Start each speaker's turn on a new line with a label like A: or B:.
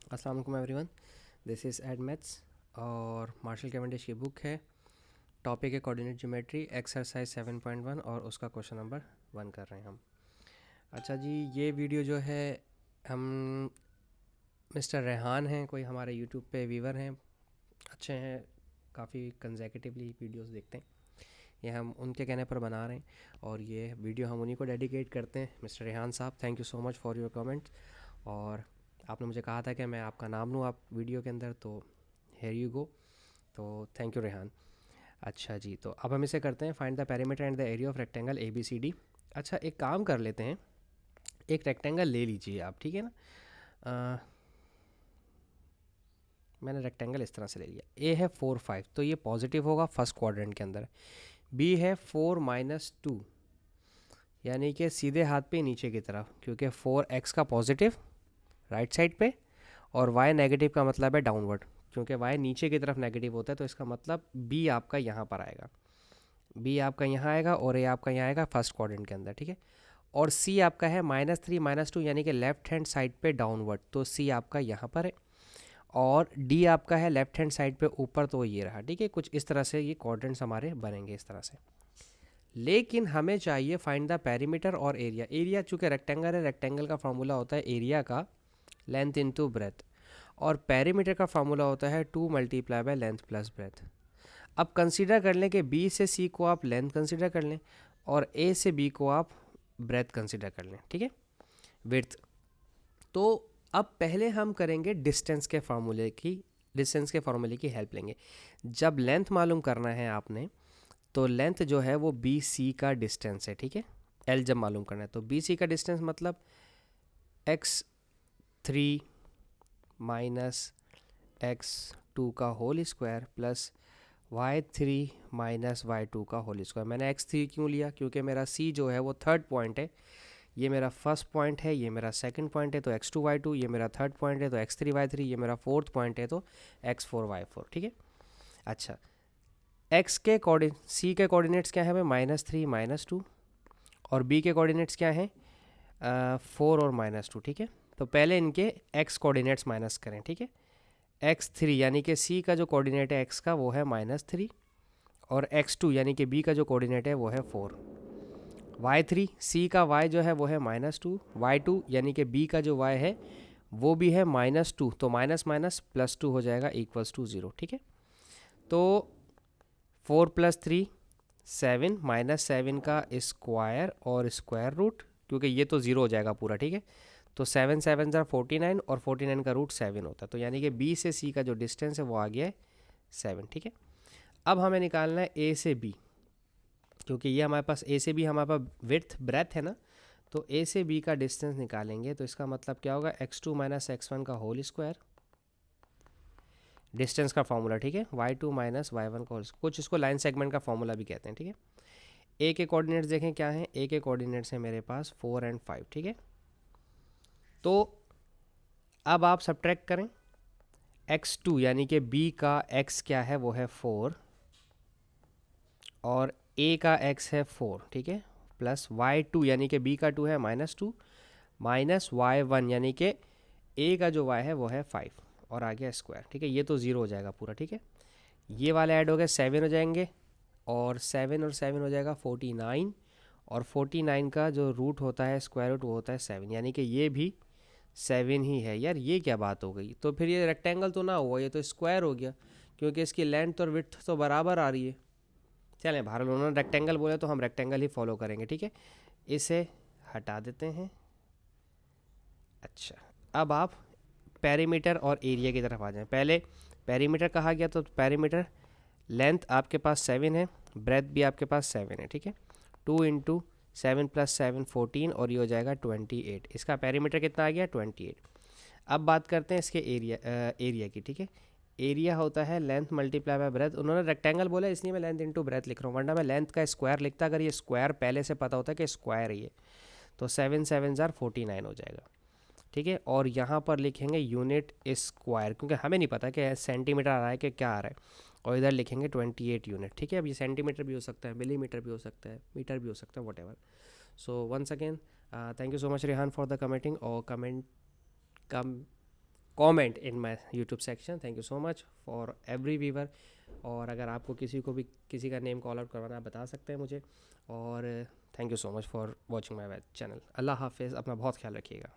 A: अस्सलाम वालेकुम everyone, this is add maths और मार्शल कैवेंडिश की बुक है। टॉपिक है कोऑर्डिनेट ज्योमेट्री, एक्सरसाइज 7.1 और उसका क्वेश्चन नंबर 1 कर रहे हैं हम। अच्छा जी, ये वीडियो जो है हम मिस्टर रेहान हैं, कोई हमारे यूट्यूब पे व्यूवर हैं, अच्छे हैं, काफ़ी कंसेक्यूटिवली वीडियोस देखते हैं। ये हम उनके कहने पर बना रहे हैं और ये वीडियो हम उन्हीं को डेडिकेट करते हैं। मिस्टर रेहान साहब, thank you so much for your comment. और आपने मुझे कहा था कि मैं आपका नाम लूँ आप वीडियो के अंदर, तो हेयर यू गो। तो थैंक यू रेहान। अच्छा जी, तो अब हम इसे करते हैं, find the perimeter and the area of rectangle A B C D. अच्छा, एक काम कर लेते हैं, एक रेक्टेंगल ले लीजिए आप, ठीक है ना। अ, मैंने रेक्टेंगल इस तरह से ले लिया। ए है 4 5, तो ये पॉजिटिव होगा फर्स्ट क्वाड्रेंट के अंदर। बी है 4 - 2, यानी कि सीधे हाथ पे नीचे की तरफ, क्योंकि 4x का पॉजिटिव राइट साइड पे और y नेगेटिव का मतलब है डाउनवर्ड, क्योंकि y नीचे की तरफ नेगेटिव होता है, तो इसका मतलब b आपका यहाँ पर आएगा, b आपका यहाँ आएगा और a आपका यहाँ आएगा फर्स्ट क्वाड्रेंट के अंदर, ठीक है। और c आपका है -3 - 2, यानी कि लेफ्ट हैंड साइड पे डाउनवर्ड, तो c आपका यहाँ पर है। और d आपका है लेफ्ट हैंड साइड पे ऊपर, तो ये रहा, ठीक है। कुछ इस तरह से ये क्वाड्रेंट्स हमारे बनेंगे इस तरह से। लेकिन हमें चाहिए फाइंड द पेरीमीटर और एरिया। एरिया चूँकि रेक्टेंगल है, रेक्टेंगल का फॉर्मूला होता है एरिया का लेंथ इनटू ब्रेथ, और पेरीमीटर का फार्मूला होता है 2 × लेंथ प्लस ब्रेथ। अब कंसीडर कर लें कि बी से सी को आप लेंथ कंसीडर कर लें और ए से बी को आप ब्रेथ कंसीडर कर लें, ठीक है, विड्थ। तो अब पहले हम करेंगे डिस्टेंस के फार्मूले की हेल्प लेंगे। जब लेंथ मालूम करना है आपने, तो लेंथ जो है वो बी सी का डिस्टेंस है, ठीक है। एल जब मालूम करना है तो बी सी का डिस्टेंस मतलब x3 - x2 का whole square plus y3 - y2 का होल स्क्वायर। मैंने x3 क्यों लिया? क्योंकि मेरा c जो है वो थर्ड पॉइंट है, ये मेरा फर्स्ट पॉइंट है, ये मेरा सेकंड पॉइंट है, तो x2 y2, ये मेरा थर्ड पॉइंट है तो x3 y3, ये मेरा फोर्थ पॉइंट है तो x4 y4, ठीक है। अच्छा, c के कोऑर्डिनेट्स क्या है भाई? -3 - 2, और b के कोऑर्डिनेट्स क्या हैं? 4 और -2, ठीक है। तो पहले इनके x कोऑर्डिनेट्स माइनस करें, ठीक है। x3 यानी कि c का जो कोऑर्डिनेट है x का वो है -3, और x2 यानी कि b का जो कोऑर्डिनेट है वो है 4। y3 c का y जो है वो है -2, y2 यानी कि b का जो y है वो भी है -2, तो माइनस माइनस +2 हो जाएगा = 0, ठीक है। तो 4 + 3 7, -7 का स्क्वायर और स्क्वायर रूट, क्योंकि ये तो ज़ीरो हो जाएगा पूरा, ठीक है। तो 7 7 ज़ा 49, और 49 का रूट 7 होता है, तो यानी कि बी से सी का जो डिस्टेंस है वो आ गया है 7, ठीक है। अब हमें निकालना है ए से बी, क्योंकि ये हमारे पास ए से बी हमारे पास विड्थ ब्रेथ है ना, तो ए से बी का डिस्टेंस निकालेंगे तो इसका मतलब क्या होगा? x2 - x1 का होल स्क्वायर, डिस्टेंस का फॉर्मूला, ठीक है, y2 - y1 का होल, कुछ इसको लाइन सेगमेंट का फॉर्मूला भी कहते हैं, ठीक है। ए के कोऑर्डिनेट्स देखें क्या हैं? ए के कोऑर्डिनेट्स हैं मेरे पास 4 और 5, ठीक है। तो अब आप सब्ट्रैक्ट करें, x2 यानी कि b का x क्या है वो है 4, और a का x है 4, ठीक है, प्लस y2 यानी कि b का 2 है -2, माइनस y1 यानी कि a का जो y है वो है 5, और आ गया स्क्वायर, ठीक है। ये तो ज़ीरो हो जाएगा पूरा, ठीक है। ये वाले ऐड हो गए 7 हो जाएंगे, और 7 और 7 हो जाएगा 49, और 49 का जो रूट होता है स्क्वायर रूट वो होता है 7, यानी कि ये भी 7 ही है। यार ये क्या बात हो गई? तो फिर ये रेक्टेंगल तो ना हुआ, ये तो स्क्वायर हो गया, क्योंकि इसकी लेंथ और विड्थ तो बराबर आ रही है। चलें, बहरहाल उन्होंने रेक्टेंगल बोले तो हम रेक्टेंगल ही फॉलो करेंगे, ठीक है। इसे हटा देते हैं। अच्छा, अब आप पेरीमीटर और एरिया की तरफ आ जाएं। पहले पेरीमीटर कहा गया, तो पेरीमीटर लेंथ आपके पास 7 है, ब्रेथ भी आपके पास 7 है, ठीक है। 2 × 7 + 7 14, और ये हो जाएगा 28। इसका पेरीमीटर कितना आ गया? 28। अब बात करते हैं इसके एरिया की, ठीक है। एरिया होता है लेंथ मल्टीप्लाई बाय ब्रेथ। उन्होंने रेक्टेंगल बोला इसलिए मैं लेंथ इंटू ब्रेथ लिख रहा हूँ, वरना मैं लेंथ का स्क्वायर लिखता अगर ये स्क्वायर पहले से पता होता कि स्क्वायर है ये, तो 7 7 ज़ार 49 हो जाएगा, ठीक है। और यहाँ पर लिखेंगे यूनिट स्क्वायर, क्योंकि हमें नहीं पता कि सेंटीमीटर आ रहा है कि क्या आ रहा है, और इधर लिखेंगे 28 यूनिट, ठीक है। अब ये सेंटीमीटर भी हो सकता है, मिलीमीटर भी हो सकता है, मीटर भी हो सकता है, whatever. So once again thank you so much Rehan for the commenting और comment come comment in my YouTube section. Thank you so much for every viewer. और अगर आपको किसी को भी किसी का नेम कॉल आउट करवाना है, बता सकते हैं मुझे। और thank you so much for watching my channel. Allah हाफिज़, अपना बहुत ख्याल रखिएगा।